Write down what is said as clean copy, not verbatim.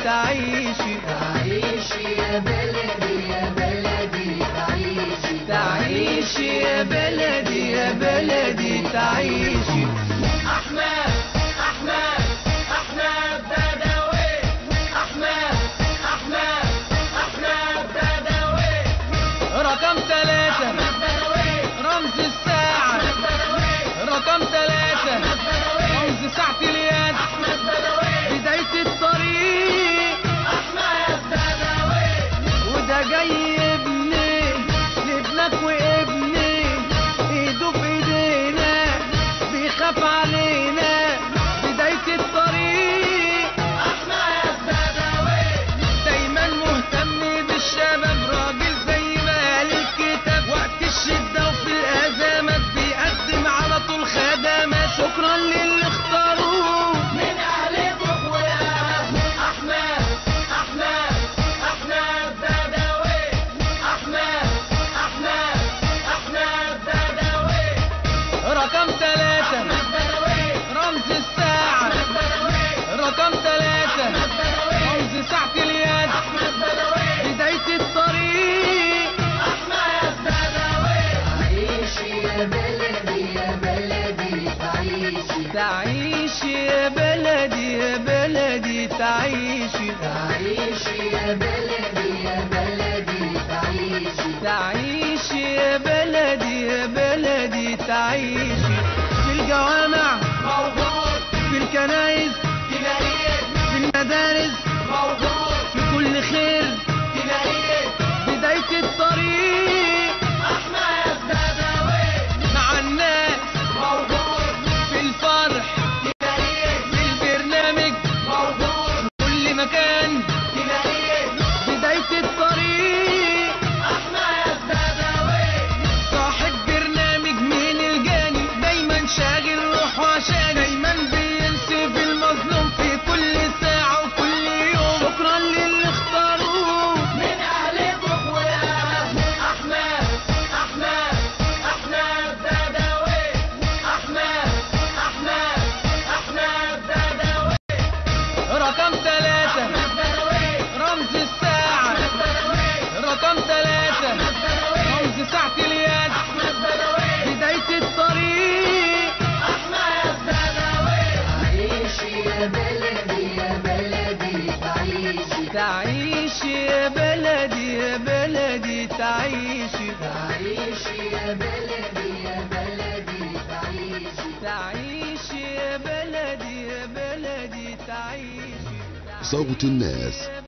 تعيشي. تعيشي يا بلدي يا بلدي تعيشي. تعيشي يا بلدي يا بلدي تعيشي. أحمد أحمد أحمد بدوي. أحمد أحمد أحمد بدوي. رقم 3 رمز الساعة. رقم 3 رمز ساعة اليد. بداية الطريق أحمد بدوي. وده جاي ابني لابنك وابني، ايده في ايدينا بيخاف علينا. بداية الطريق أحمد بدوي. دايما مهتم بالشباب، راجل زي ما قال الكتاب، وقت الشدة وفي الأزمات بيقدم على طول خدمات. شكرا للي اختاروه من أهل بحويات. أحمد أحمد أحمد بدوي. أحمد أحمد أحمد بدوي. رقم 3 رمز الساعة. رقم 3 رمز ساعة اليد. بداية الطريق أحمد بدوي. تعيشي يا بلدي يا بلدي تعيشي. تعيشي يا بلدي يا بلدي تعيشي. تعيشي يا بلدي يا بلدي تعيشي. تعيشي يا بلدي يا بلدي تعيشي. في الجوامع موجود. في الكنائس تلاقيه في المدارس موجود. في كل خير تلاقيه بداية الطريق أحمد بدوي. مع الناس موجود. في الفرح تلاقيه في البرنامج موجود. كل مكان. تلاقيه بداية الطريق أحمد بدوي. صاحب برنامج من الجاني، دايما شاغل روحه عشان دايما بينسف المظلوم في كل ساعة وكل يوم. شكرا للي اختاروه من أهل بحويات. أحمد أحمد أحمد بدوي. أحمد أحمد أحمد بدوي. رقم 3 رمز الساعة. رقم 3 رمز ساعة اليد. بداية الطريق أحمد بدوي. تعيشي يا بلدي يا بلدي تعيشي. تعيشي يا بلدي يا بلدي تعيشي. تعيشي يا بلدي يا بلدي تعيشي. تعيشي يا بلدي يا بلدي تعيشي. صوت الناس.